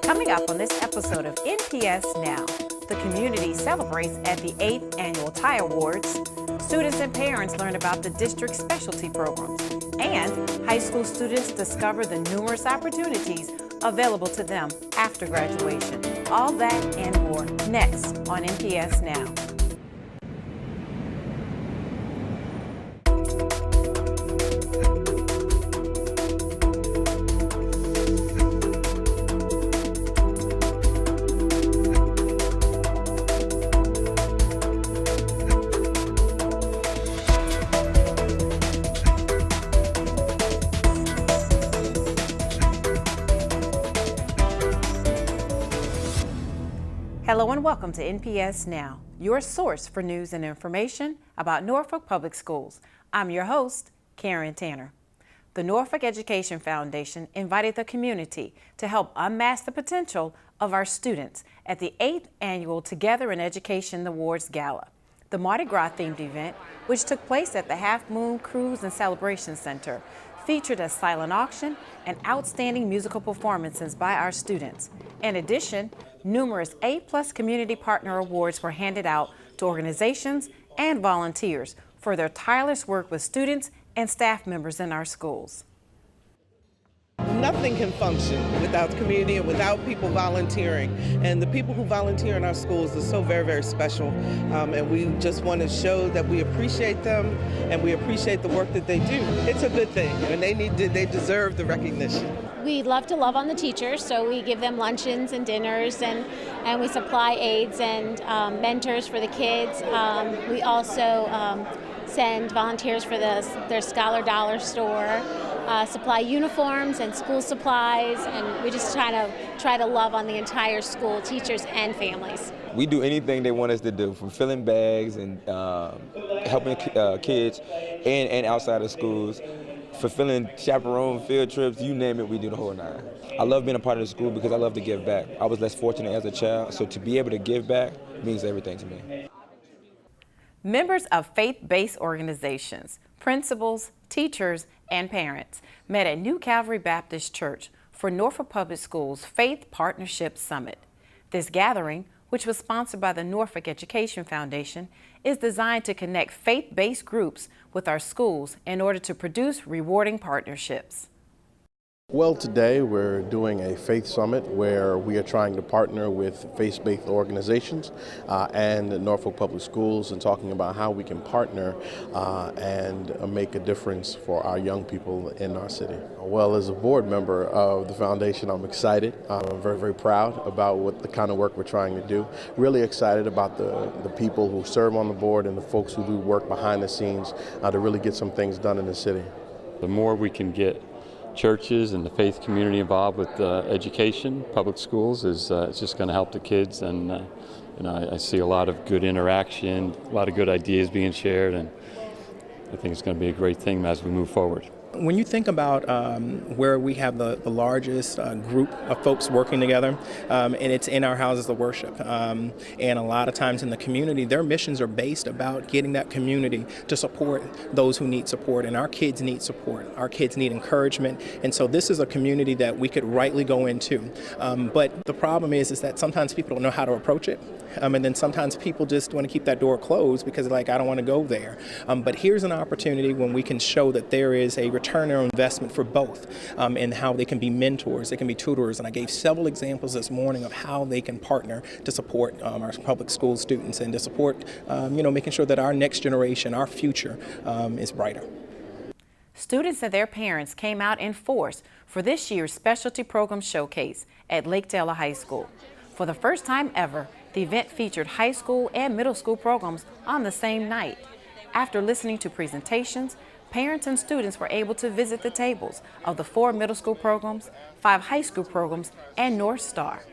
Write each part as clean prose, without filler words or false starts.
Coming up on this episode of NPS Now, the community celebrates at the 8th Annual Tie Awards. Students and parents learn about the district's specialty programs, and high school students discover the numerous opportunities available to them after graduation. All that and more next on NPS Now. Hello and welcome to NPS Now, your source for news and information about Norfolk Public Schools. I'm your host, Karen Tanner. The Norfolk Education Foundation invited the community to help unmask the potential of our students at the 8th Annual Together in Education Awards Gala. The Mardi Gras themed event, which took place at the Half Moon Cruise and Celebration Center, featured a silent auction and outstanding musical performances by our students. In addition, numerous A+ Community Partner Awards were handed out to organizations and volunteers for their tireless work with students and staff members in our schools. Nothing can function without the community and without people volunteering. And the people who volunteer in our schools are so very, very special. And we just want to show that we appreciate them and we appreciate the work that they do. It's a good thing, and they deserve the recognition. We love to love on the teachers, so we give them luncheons and dinners, and we supply aides and mentors for the kids. We also send volunteers for their Scholar Dollar store, supply uniforms and school supplies, and we just try to love on the entire school, teachers and families. We do anything they want us to do, from filling bags and helping kids and outside of schools, fulfilling chaperone field trips, you name it, we do the whole nine. I love being a part of the school because I love to give back. I was less fortunate as a child, so to be able to give back means everything to me. Members of faith-based organizations, principals, teachers, and parents met at New Calvary Baptist Church for Norfolk Public Schools Faith Partnership Summit. This gathering, which was sponsored by the Norfolk Education Foundation, is designed to connect faith-based groups with our schools in order to produce rewarding partnerships. Well, today we're doing a faith summit where we are trying to partner with faith-based organizations and Norfolk Public Schools and talking about how we can partner and make a difference for our young people in our city. Well, as a board member of the foundation, I'm excited. I'm very, very proud about the kind of work we're trying to do. Really excited about the people who serve on the board and the folks who do work behind the scenes to really get some things done in the city. The more we can get churches and the faith community involved with education, public schools, it's just going to help the kids, and I see a lot of good interaction, a lot of good ideas being shared, and I think it's going to be a great thing as we move forward. When you think about where we have the largest group of folks working together, and it's in our houses of worship, and a lot of times in the community, their missions are based about getting that community to support those who need support, and our kids need support. Our kids need encouragement, and so this is a community that we could rightly go into. But the problem is that sometimes people don't know how to approach it, and then sometimes people just want to keep that door closed because like, I don't want to go there. But here's an opportunity when we can show that there is a return on investment for both, and how they can be mentors, they can be tutors, and I gave several examples this morning of how they can partner to support our public school students and to support, making sure that our next generation, our future, is brighter. Students and their parents came out in force for this year's Specialty Program Showcase at Lake Taylor High School. For the first time ever, the event featured high school and middle school programs on the same night. After listening to presentations, parents and students were able to visit the tables of the 4 middle school programs, 5 high school programs, and North Star.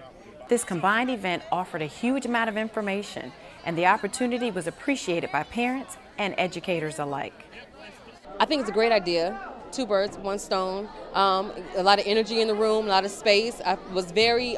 This combined event offered a huge amount of information, and the opportunity was appreciated by parents and educators alike. I think it's a great idea. 2 birds, 1 stone. A lot of energy in the room, a lot of space. I was very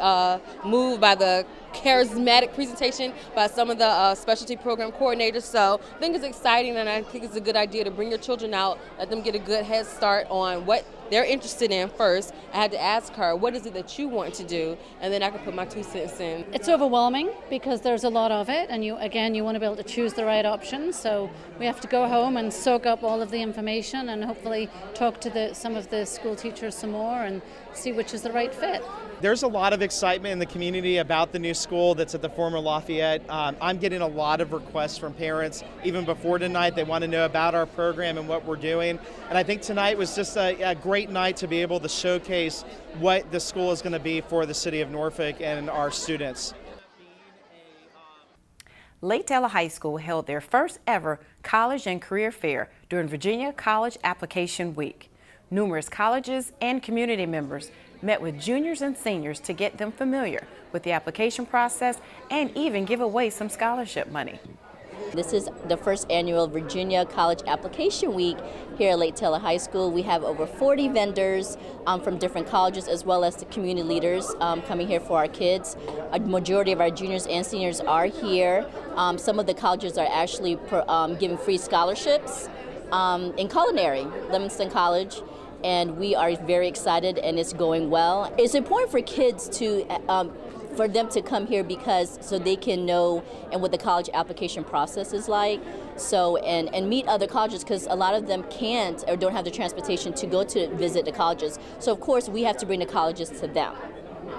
moved by the charismatic presentation by some of the specialty program coordinators. So I think it's exciting, and I think it's a good idea to bring your children out, let them get a good head start on what they're interested in first. I had to ask her, what is it that you want to do? And then I could put my 2 cents in. It's overwhelming because there's a lot of it, and you want to be able to choose the right options. So we have to go home and soak up all of the information and hopefully talk to some of the school teachers some more and see which is the right fit. There's a lot of excitement in the community about the new school that's at the former Lafayette. I'm getting a lot of requests from parents even before tonight. They want to know about our program and what we're doing. And I think tonight was just a great night to be able to showcase what the school is going to be for the city of Norfolk and our students. Lake Taylor High School held their first ever college and career fair during Virginia College Application Week. Numerous colleges and community members met with juniors and seniors to get them familiar with the application process and even give away some scholarship money. This is the first annual Virginia College Application Week here at Lake Taylor High School. We have over 40 vendors from different colleges, as well as the community leaders coming here for our kids. A majority of our juniors and seniors are here. Some of the colleges are actually giving free scholarships in culinary, Livingston College. And we are very excited, and it's going well. It's important for kids for them to come here because so they can know and what the college application process is like. So and meet other colleges, because a lot of them can't or don't have the transportation to go to visit the colleges. So of course we have to bring the colleges to them.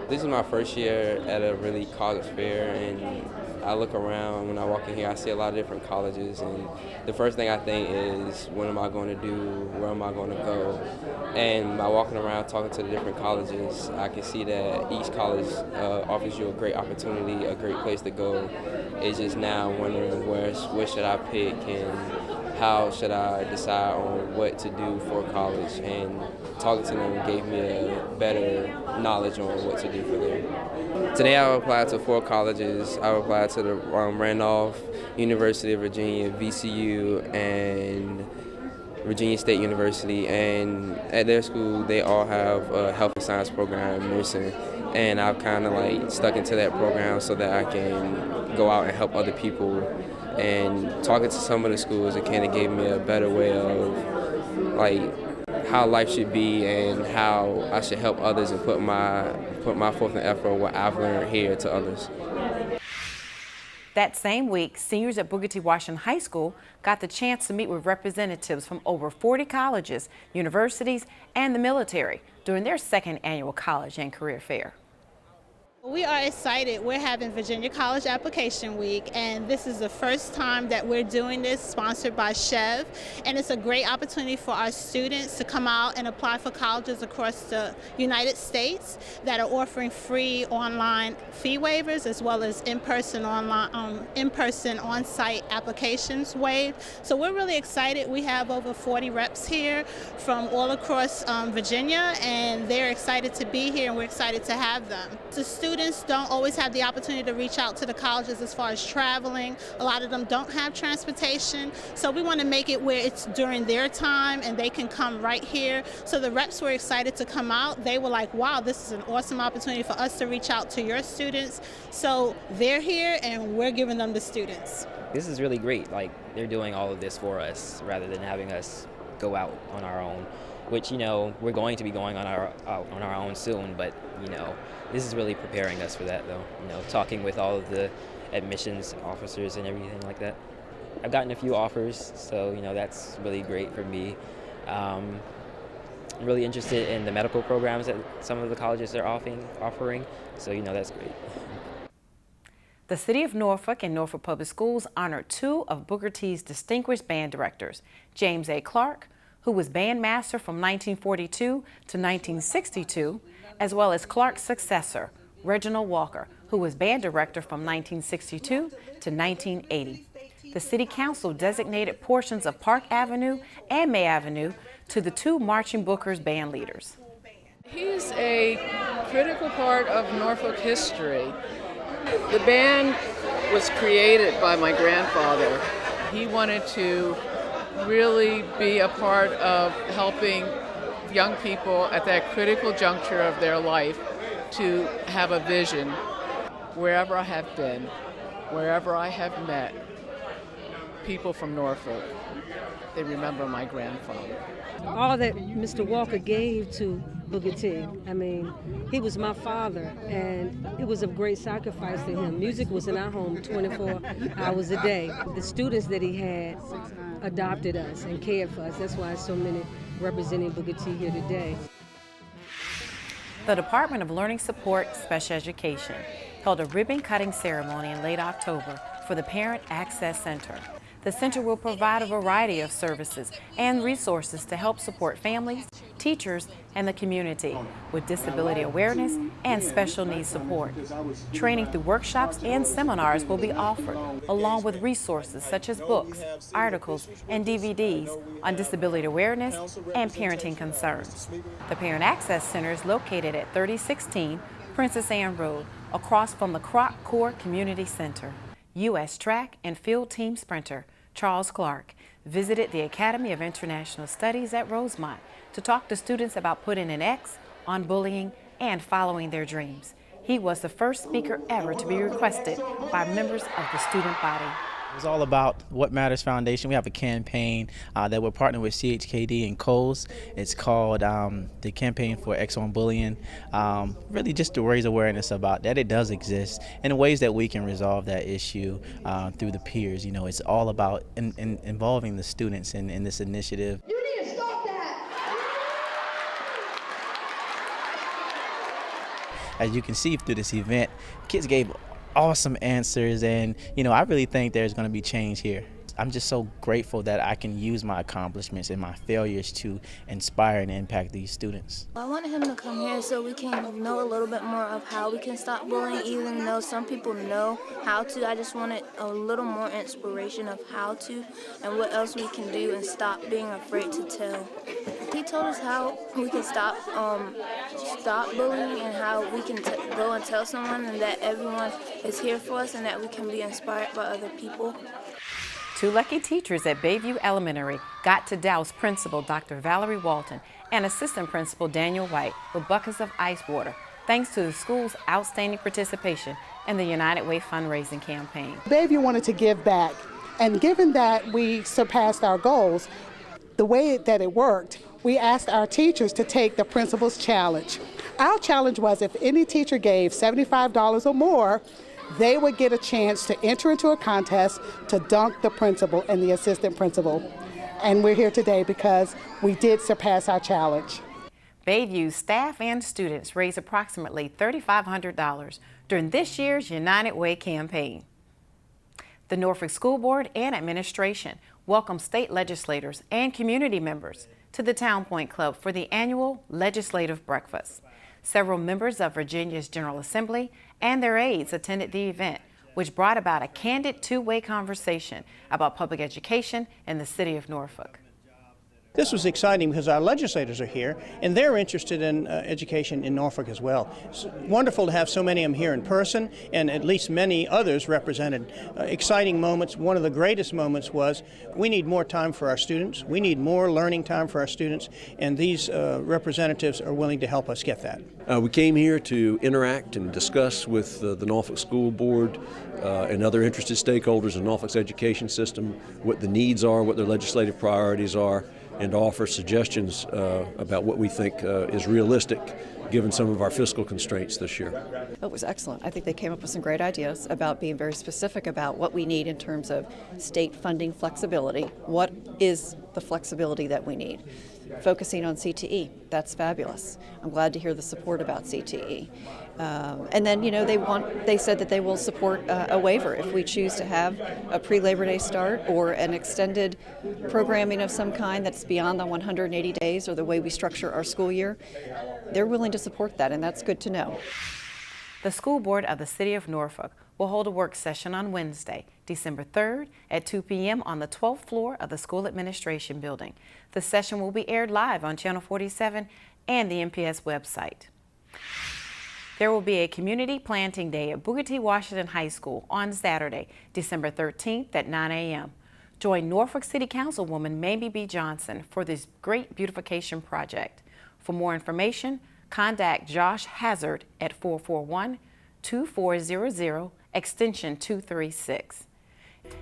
This is my first year at a really college fair, and I look around when I walk in here, I see a lot of different colleges, and the first thing I think is, what am I going to do? Where am I going to go? And by walking around talking to the different colleges, I can see that each college offers you a great opportunity, a great place to go. It's just now wondering where should I pick and how should I decide on what to do for college, and talking to them gave me a better knowledge on what to do for them. Today I applied to 4 colleges. I applied to the Randolph, University of Virginia, VCU, and Virginia State University, and at their school they all have a health and science program, nursing, and I've kind of like stuck into that program so that I can go out and help other people. And talking to some of the schools, it kind of gave me a better way of like how life should be and how I should help others and put my forth and effort on what I've learned here to others. That same week, seniors at Booker T. Washington High School got the chance to meet with representatives from over 40 colleges, universities, and the military during their second annual college and career fair. We are excited. We're having Virginia College Application Week, and this is the first time that we're doing this, sponsored by Chev, and it's a great opportunity for our students to come out and apply for colleges across the United States that are offering free online fee waivers as well as in-person on-site applications waived. So we're really excited. We have over 40 reps here from all across Virginia, and they're excited to be here, and we're excited to have them. The students don't always have the opportunity to reach out to the colleges as far as traveling. A lot of them don't have transportation, so we want to make it where it's during their time and they can come right here. So the reps were excited to come out. They were like, wow, this is an awesome opportunity for us to reach out to your students. So they're here and we're giving them the students. This is really great. Like, they're doing all of this for us rather than having us go out on our own, which, you know, we're going to be going on our own soon, but, you know, this is really preparing us for that, though. You know, talking with all of the admissions officers and everything like that. I've gotten a few offers, so, you know, that's really great for me. I'm really interested in the medical programs that some of the colleges are offering, so, you know, that's great. The City of Norfolk and Norfolk Public Schools honored 2 of Booker T's distinguished band directors, James A. Clark, who was bandmaster from 1942 to 1962, as well as Clark's successor, Reginald Walker, who was band director from 1962 to 1980. The City Council designated portions of Park Avenue and May Avenue to the 2 marching Bookers band leaders. He's a critical part of Norfolk history. The band was created by my grandfather. He wanted to really be a part of helping young people at that critical juncture of their life to have a vision. wherever I have been, wherever I have met people from Norfolk, they remember my grandfather. All that Mr. Walker gave to Booker T. I mean, he was my father, and it was a great sacrifice to him. Music was in our home 24 hours a day. The students that he had adopted us and cared for us. That's why so many representing Booker T here today. The Department of Learning Support Special Education held a ribbon-cutting ceremony in late October for the Parent Access Center. The center will provide a variety of services and resources to help support families, teachers, and the community with disability awareness and special needs support. Training through workshops and seminars will be offered, along with resources such as books, articles, and DVDs on disability awareness and parenting concerns. The Parent Access Center is located at 3016 Princess Anne Road, across from the Rocke Core Community Center. U.S. track and field team sprinter Charles Clark visited the Academy of International Studies at Rosemont to talk to students about putting an X on bullying and following their dreams. He was the first speaker ever to be requested by members of the student body. It was all about What Matters Foundation. We have a campaign that we're partnering with CHKD and Coles. It's called the Campaign for X on Bullying. Really just to raise awareness about that it does exist and ways that we can resolve that issue through the peers. You know, it's all about involving the students in this initiative. You need to stop that! As you can see through this event, kids gave awesome answers, and you know, I really think there's going to be change here. I'm just so grateful that I can use my accomplishments and my failures to inspire and impact these students. I wanted him to come here so we can know a little bit more of how we can stop bullying, even though some people know how to. I just wanted a little more inspiration of how to and what else we can do and stop being afraid to tell. He told us how we can stop bullying and how we can go and tell someone, and that everyone is here for us and that we can be inspired by other people. Two lucky teachers at Bayview Elementary got to douse Principal Dr. Valerie Walton and Assistant Principal Daniel White with buckets of ice water, thanks to the school's outstanding participation in the United Way fundraising campaign. Bayview wanted to give back, and given that we surpassed our goals, the way that it worked, we asked our teachers to take the principal's challenge. Our challenge was if any teacher gave $75 or more, they would get a chance to enter into a contest to dunk the principal and the assistant principal. And we're here today because we did surpass our challenge. Bayview's staff and students raised approximately $3,500 during this year's United Way campaign. The Norfolk School Board and Administration welcomed state legislators and community members to the Town Point Club for the annual legislative breakfast. Several members of Virginia's General Assembly and their aides attended the event, which brought about a candid two-way conversation about public education in the city of Norfolk. This was exciting because our legislators are here and they're interested in education in Norfolk as well. It's wonderful to have so many of them here in person and at least many others represented. Exciting moments. One of the greatest moments was we need more time for our students. We need more learning time for our students, and these representatives are willing to help us get that. We came here to interact and discuss with the Norfolk School Board and other interested stakeholders in Norfolk's education system what the needs are, what their legislative priorities are, and to offer suggestions about what we think is realistic given some of our fiscal constraints this year. It was excellent. I think they came up with some great ideas about being very specific about what we need in terms of state funding flexibility. What is the flexibility that we need? Focusing on CTE, that's fabulous. I'm glad to hear the support about CTE. And then, you know, they said that they will support a waiver if we choose to have a pre-Labor Day start or an extended programming of some kind that's beyond the 180 days or the way we structure our school year. They're willing to support that, and that's good to know. The School Board of the City of Norfolk will hold a work session on Wednesday, December 3rd at 2 p.m. on the 12th floor of the School Administration Building. The session will be aired live on Channel 47 and the NPS website. There will be a community planting day at Booker T. Washington High School on Saturday, December 13th at 9 a.m. Join Norfolk City Councilwoman Mamie B. Johnson for this great beautification project. For more information, contact Josh Hazard at 2400, extension 236.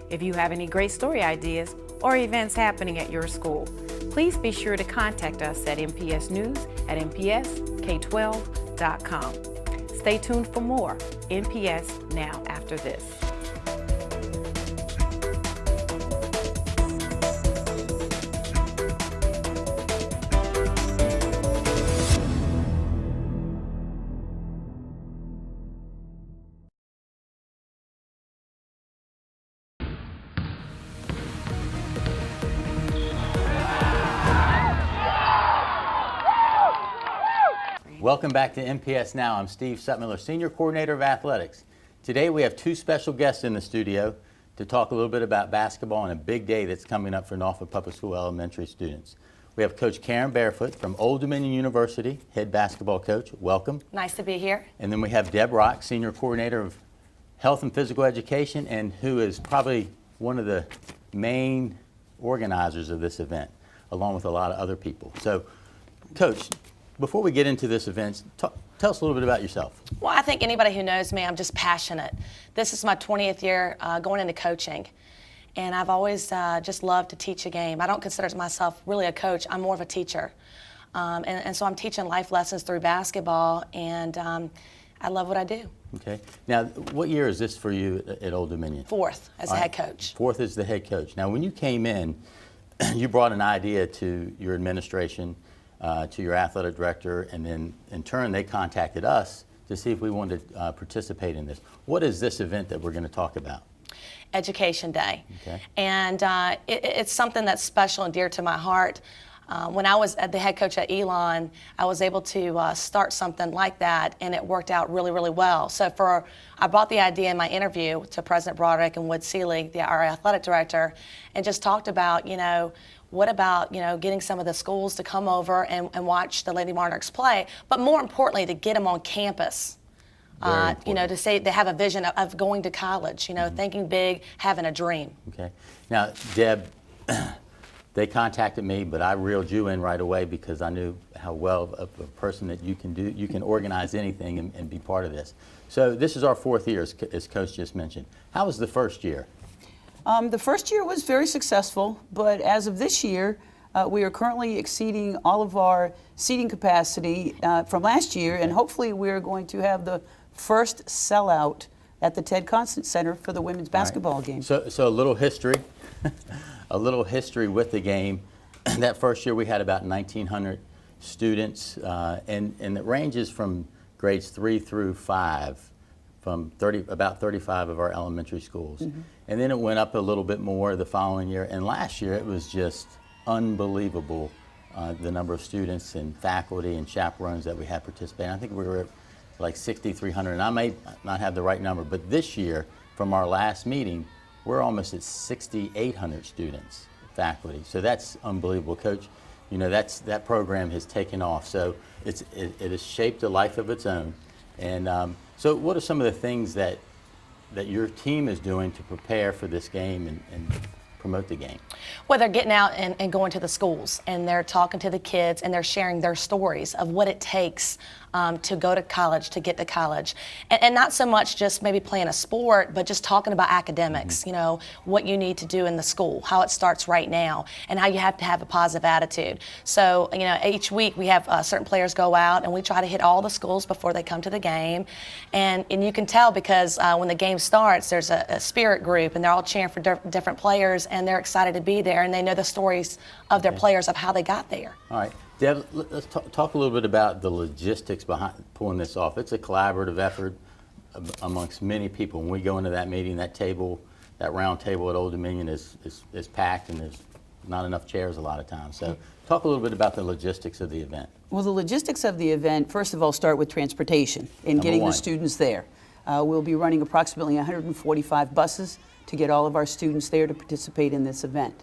If you have any great story ideas or events happening at your school, please be sure to contact us at npsnews@npsk12.com. Stay tuned for more NPS Now after this. Welcome back to NPS Now. I'm Steve Sutmiller, Senior Coordinator of Athletics. Today we have two special guests in the studio to talk a little bit about basketball and a big day that's coming up for Norfolk Public School elementary students. We have Coach Karen Barefoot from Old Dominion University, head basketball coach. Welcome. Nice to be here. And then we have Deb Rocke, Senior Coordinator of Health and Physical Education, and who is probably one of the main organizers of this event, along with a lot of other people. So, Coach, before we get into this event, tell us a little bit about yourself. Well, I think anybody who knows me, I'm just passionate. This is my 20th year going into coaching, and I've always just loved to teach a game. I don't consider myself really a coach. I'm more of a teacher, and so I'm teaching life lessons through basketball, and I love what I do. Okay. Now, what year is this for you at Old Dominion? Fourth as a head coach. Fourth as the head coach. Now, when you came in, you brought an idea to your administration, to your athletic director, and then in turn they contacted us to see if we wanted to participate in this. What is this event that we're going to talk about? Education Day. Okay. And it's something that's special and dear to my heart. When I was the head coach at Elon, I was able to start something like that, and it worked out really, really well. So I brought the idea in my interview to President Broderick and Wood Seelig, our athletic director, and just talked about, what about, getting some of the schools to come over and watch the Lady Monarchs play, but more importantly, to get them on campus. To say they have a vision of going to college, thinking big, having a dream. Okay. Now, Deb, they contacted me, but I reeled you in right away because I knew how well of a person that you can organize anything and be part of this. So this is our fourth year, as Coach just mentioned. How was the first year? The first year was very successful, but as of this year, we are currently exceeding all of our seating capacity from last year, and hopefully we're going to have the first sellout at the Ted Constant Center for the women's basketball game. So a little history, a little history with the game. That first year we had about 1,900 students, and it ranges from grades 3 through 5. From about 35 of our elementary schools. Mm-hmm. And then it went up a little bit more the following year. And last year it was just unbelievable, the number of students and faculty and chaperones that we had participating. I think we were at like 6,300, and I may not have the right number, but this year, from our last meeting, we're almost at 6,800 students, faculty. So that's unbelievable, Coach. That program has taken off. So it has shaped a life of its own. And so what are some of the things that your team is doing to prepare for this game and promote the game? Well, they're getting out and going to the schools, and they're talking to the kids, and they're sharing their stories of what it takes to go to college, to get to college. And not so much just maybe playing a sport, but just talking about academics, what you need to do in the school, how it starts right now, and how you have to have a positive attitude. So, each week we have certain players go out, and we try to hit all the schools before they come to the game. And you can tell because when the game starts, there's a spirit group, and they're all cheering for different players, and they're excited to be there, and they know the stories of their players of how they got there. All right. Deb, let's talk a little bit about the logistics behind pulling this off. It's a collaborative effort amongst many people. When we go into that meeting, that round table at Old Dominion is packed, and there's not enough chairs a lot of times. So talk a little bit about the logistics of the event. Well, the logistics of the event, first of all, start with transportation and getting the students there. We'll be running approximately 145 buses to get all of our students there to participate in this event.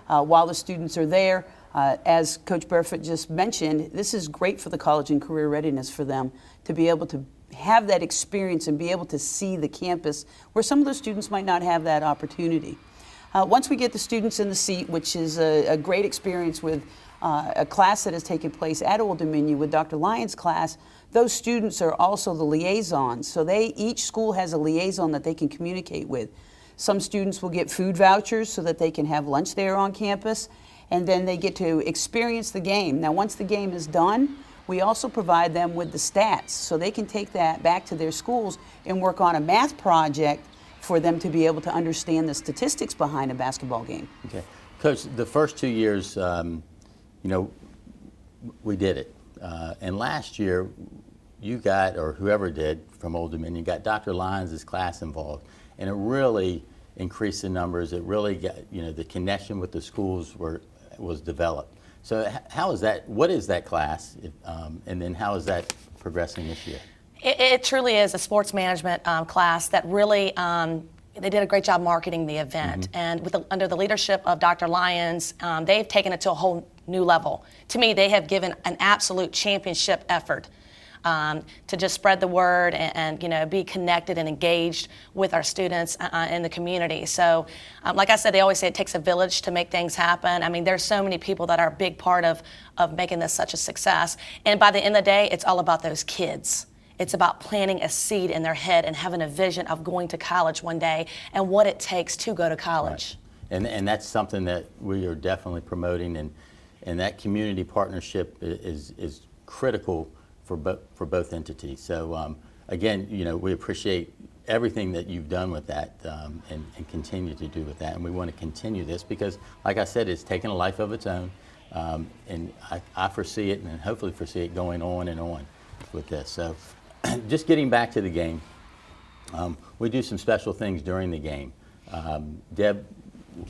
While the students are there, as Coach Barefoot just mentioned, this is great for the college and career readiness for them to be able to have that experience and be able to see the campus where some of the students might not have that opportunity. Once we get the students in the seat, which is a great experience with a class that has taken place at Old Dominion with Dr. Lyons' class, those students are also the liaisons. So each school has a liaison that they can communicate with. Some students will get food vouchers so that they can have lunch there on campus, and then they get to experience the game. Now, once the game is done, we also provide them with the stats, so they can take that back to their schools and work on a math project for them to be able to understand the statistics behind a basketball game. Okay. Coach, the first 2 years, we did it. And last year, you got, or whoever did from Old Dominion, got Dr. Lyons' class involved. And it really increased the numbers. It really got, the connection with the schools was developed. So how is that, what is that class? And then how is that progressing this year? It truly is a sports management class that really, they did a great job marketing the event. And under the leadership of Dr. Lyons, they've taken it to a whole new level. To me, they have given an absolute championship effort to just spread the word and be connected and engaged with our students in the community. So like I said, they always say it takes a village to make things happen. I mean, there's so many people that are a big part of making this such a success. And by the end of the day, it's all about those kids. It's about planting a seed in their head and having a vision of going to college one day and what it takes to go to college. Right. And that's something that we are definitely promoting, and that community partnership is critical for both entities. So again, we appreciate everything that you've done with that and continue to do with that. And we want to continue this because, like I said, it's taken a life of its own. And I foresee it and hopefully foresee it going on and on with this. So just getting back to the game, we do some special things during the game. Deb,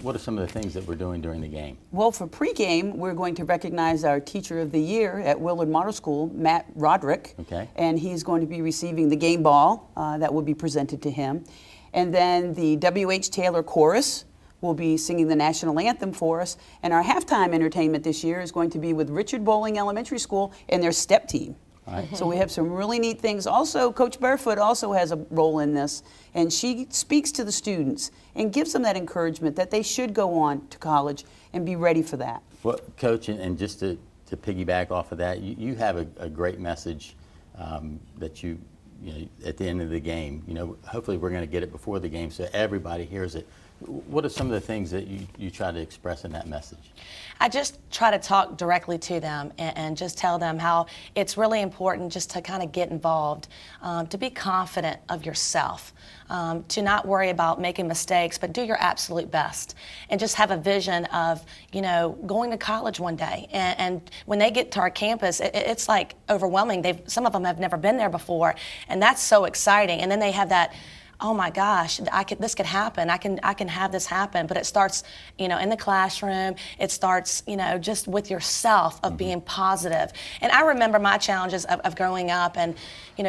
what are some of the things that we're doing during the game? Well, for pregame, we're going to recognize our Teacher of the Year at Willard Model School, Matt Roderick. Okay. And he's going to be receiving the game ball that will be presented to him. And then the W.H. Taylor Chorus will be singing the national anthem for us. And our halftime entertainment this year is going to be with Richard Bowling Elementary School and their step team. Right. So we have some really neat things. Also, Coach Barefoot also has a role in this, and she speaks to the students and gives them that encouragement that they should go on to college and be ready for that. Well, Coach, and just to piggyback off of that, you have a great message that you at the end of the game. Hopefully we're going to get it before the game so everybody hears it. What are some of the things that you try to express in that message? I just try to talk directly to them and just tell them how it's really important just to kind of get involved, to be confident of yourself, to not worry about making mistakes, but do your absolute best, and just have a vision of, going to college one day. And when they get to our campus, it's like overwhelming. Some of them have never been there before, and that's so exciting. And then they have that, oh my gosh, this could happen. I can have this happen. But it starts, in the classroom. It starts, just with yourself of being positive. And I remember my challenges of growing up and,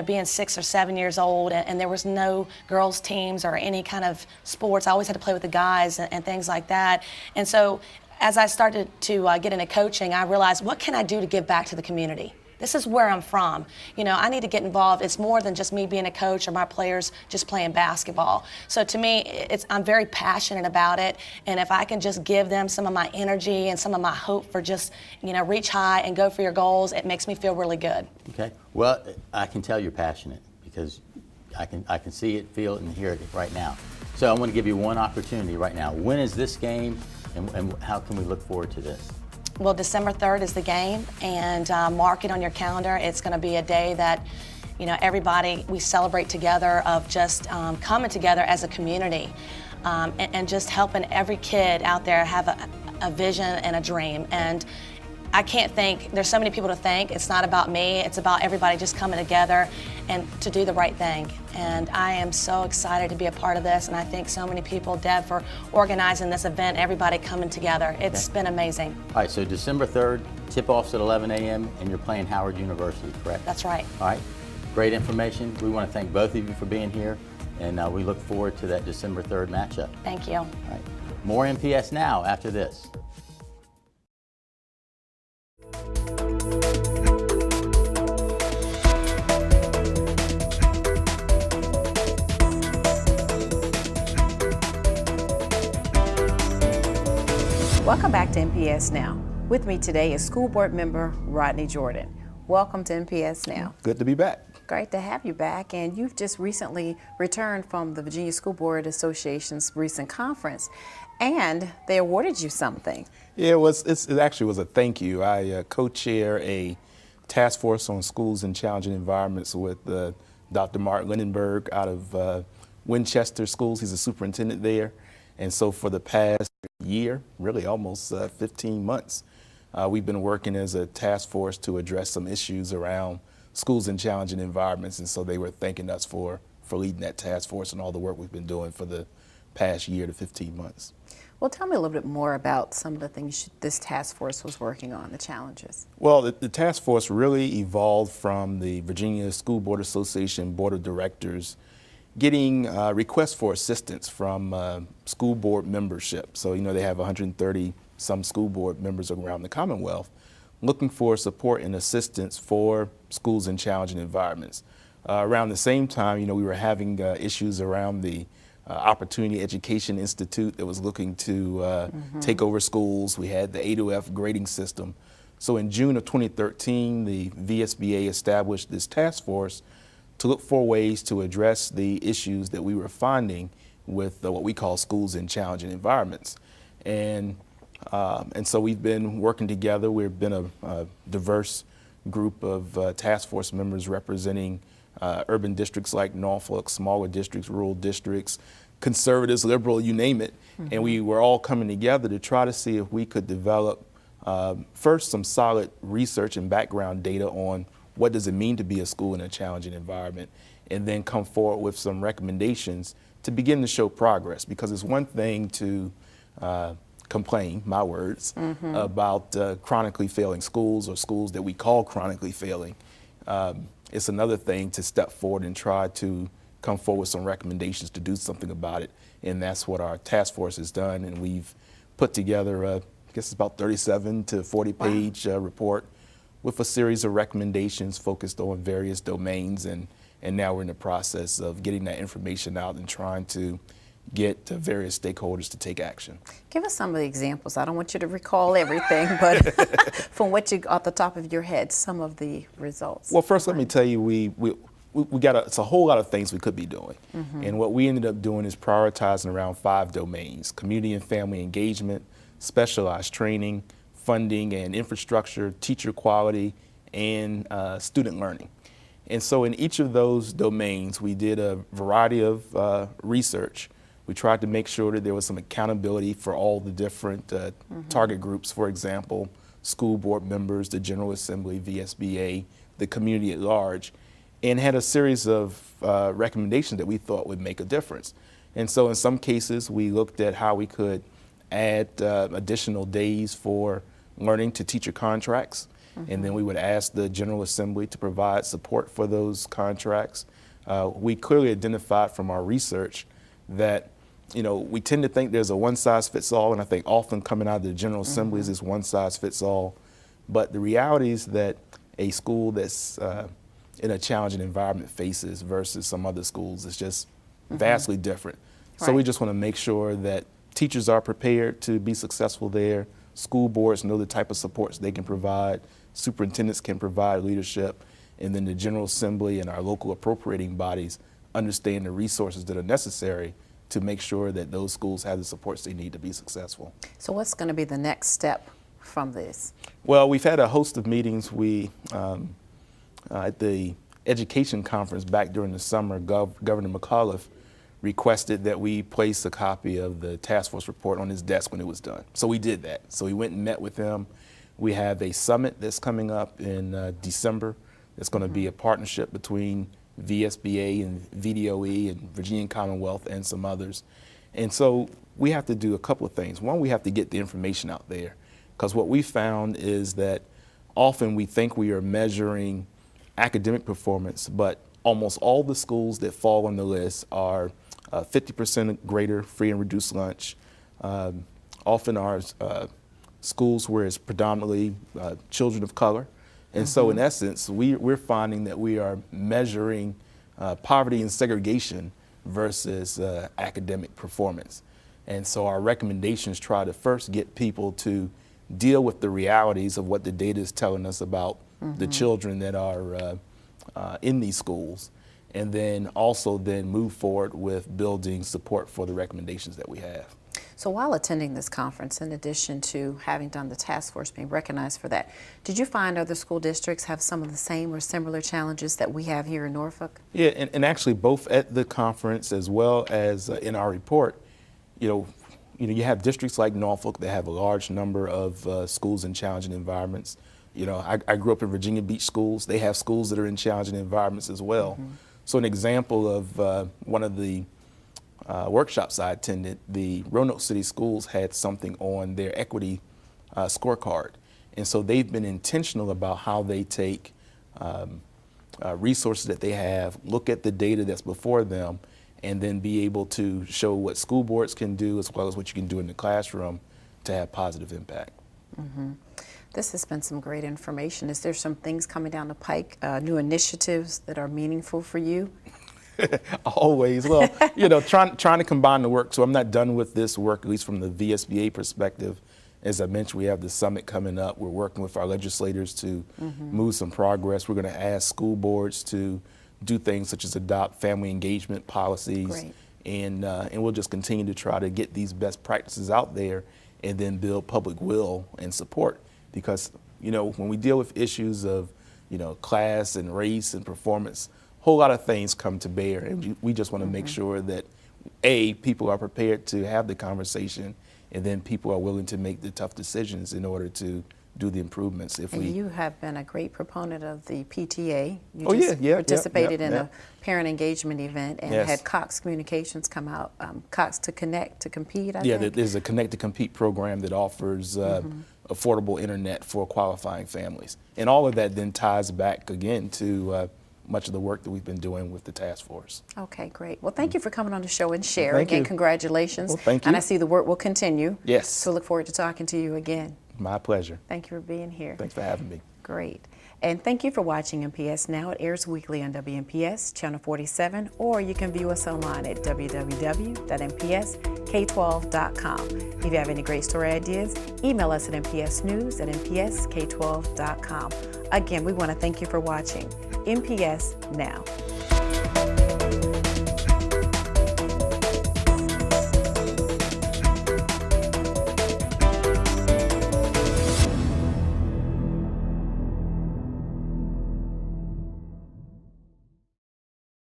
being 6 or 7 years old, and there was no girls' teams or any kind of sports. I always had to play with the guys and things like that. And so as I started to get into coaching, I realized, what can I do to give back to the community? This is where I'm from. I need to get involved. It's more than just me being a coach or my players just playing basketball. So to me, I'm very passionate about it. And if I can just give them some of my energy and some of my hope for just, reach high and go for your goals, it makes me feel really good. Okay. Well, I can tell you're passionate because I can see it, feel it, and hear it right now. So I want to give you one opportunity right now. When is this game, and how can we look forward to this? Well, December 3rd is the game, and mark it on your calendar. It's going to be a day that, everybody, we celebrate together of just coming together as a community and just helping every kid out there have a vision and a dream. And I can't thank, there's so many people to thank. It's not about me, it's about everybody just coming together and to do the right thing. And I am so excited to be a part of this, and I thank so many people, Deb, for organizing this event, everybody coming together. It's been amazing. All right, so December 3rd, tip-offs at 11 a.m., and you're playing Howard University, correct? That's right. All right, great information. We want to thank both of you for being here, and we look forward to that December 3rd matchup. Thank you. All right, more NPS Now after this. Welcome back to NPS Now. With me today is School Board Member Rodney Jordan. Welcome to NPS Now. Good to be back. Great to have you back, and you've just recently returned from the Virginia School Board Association's recent conference, and they awarded you something. Yeah, it actually was a thank you. I co-chair a task force on schools in challenging environments with Dr. Mark Lindenberg out of Winchester Schools. He's a superintendent there, and so for the past year, really almost 15 months, we've been working as a task force to address some issues around schools in challenging environments, and so they were thanking us for leading that task force and all the work we've been doing for the past year to 15 months. Well, tell me a little bit more about some of the things this task force was working on, the challenges. Well, the task force really evolved from the Virginia School Board Association Board of Directors getting requests for assistance from school board membership. So, they have 130 some school board members around the Commonwealth looking for support and assistance for schools in challenging environments. Around the same time, we were having issues around the Opportunity Education Institute that was looking to take over schools. We had the A2F grading system. So in June of 2013, the VSBA established this task force to look for ways to address the issues that we were finding with what we call schools in challenging environments. And so we've been working together. We've been a diverse group of task force members representing urban districts like Norfolk, smaller districts, rural districts, conservatives, liberal, you name it. And we were all coming together to try to see if we could develop first some solid research and background data on what does it mean to be a school in a challenging environment, and then come forward with some recommendations to begin to show progress. Because it's one thing to complain, my words, about chronically failing schools or schools that we call chronically failing. It's another thing to step forward and try to come forward with some recommendations to do something about it. And that's what our task force has done. And we've put together, I guess it's about 37 to 40 page report with a series of recommendations focused on various domains. And now we're in the process of getting that information out and trying to get various stakeholders to take action. Give us some of the examples. I don't want you to recall everything, but from what you off the top of your head, some of the results. Well, first let me tell you, we got it's a whole lot of things we could be doing. And what we ended up doing is prioritizing around 5 domains: community and family engagement, specialized training, funding and infrastructure, teacher quality, and student learning. And so in each of those domains, we did a variety of research. We tried to make sure that there was some accountability for all the different target groups, for example, school board members, the General Assembly, VSBA, the community at large, and had a series of recommendations that we thought would make a difference. And so in some cases, we looked at how we could add additional days for learning to teacher contracts, and then we would ask the General Assembly to provide support for those contracts. We clearly identified from our research that we tend to think there's a one-size-fits-all, and I think often coming out of the General Assemblies is one-size-fits-all. But the reality is that a school that's in a challenging environment faces versus some other schools is just vastly different. So we just want to make sure that teachers are prepared to be successful there, school boards know the type of supports they can provide, superintendents can provide leadership, and then the General Assembly and our local appropriating bodies understand the resources that are necessary to make sure that those schools have the supports they need to be successful. So what's going to be the next step from this? Well, we've had a host of meetings. We, at the education conference back during the summer, Governor McAuliffe requested that we place a copy of the task force report on his desk when it was done. So we did that. So we went and met with him. We have a summit that's coming up in December. It's going to be a partnership between VSBA and VDOE and Virginia Commonwealth and some others. And so we have to do a couple of things. One, we have to get the information out there, because what we found is that often we think we are measuring academic performance, but almost all the schools that fall on the list are 50% greater free and reduced lunch. Often are schools where it's predominantly children of color. And so in essence, we're finding that we are measuring poverty and segregation versus academic performance. And so our recommendations try to first get people to deal with the realities of what the data is telling us about the children that are in these schools, and then also then move forward with building support for the recommendations that we have. So while attending this conference, in addition to having done the task force, being recognized for that, did you find other school districts have some of the same or similar challenges that we have here in Norfolk? Yeah, and actually both at the conference as well as in our report, you have districts like Norfolk that have a large number of schools in challenging environments. I grew up in Virginia Beach schools. They have schools that are in challenging environments as well. So an example of one of the workshops I attended, the Roanoke City Schools had something on their equity scorecard. And so they've been intentional about how they take resources that they have, look at the data that's before them, and then be able to show what school boards can do as well as what you can do in the classroom to have positive impact. This has been some great information. Is there some things coming down the pike, new initiatives that are meaningful for you? Always. Well, trying to combine the work. So I'm not done with this work, at least from the VSBA perspective. As I mentioned, we have the summit coming up. We're working with our legislators to move some progress. We're going to ask school boards to do things such as adopt family engagement policies. And we'll just continue to try to get these best practices out there and then build public will and support. Because, when we deal with issues of, class and race and performance, a whole lot of things come to bear. And we just want to make sure that, A, people are prepared to have the conversation, and then people are willing to make the tough decisions in order to do the improvements. You have been a great proponent of the PTA. You participated in a parent engagement event and had Cox Communications come out, Cox to Connect to Compete, I think. There's a Connect to Compete program that offers affordable internet for qualifying families. And all of that then ties back again to much of the work that we've been doing with the task force. Okay, great. Well, thank you for coming on the show and share. Thank Again, you. Congratulations. Well, thank you. And I see the work will continue. Yes. So look forward to talking to you again. My pleasure. Thank you for being here. Thanks for having me. Great. And thank you for watching NPS Now. It airs weekly on WNPS, Channel 47, or you can view us online at www.npsk12.com. If you have any great story ideas, email us at npsnews@npsk12.com. Again, we want to thank you for watching NPS Now.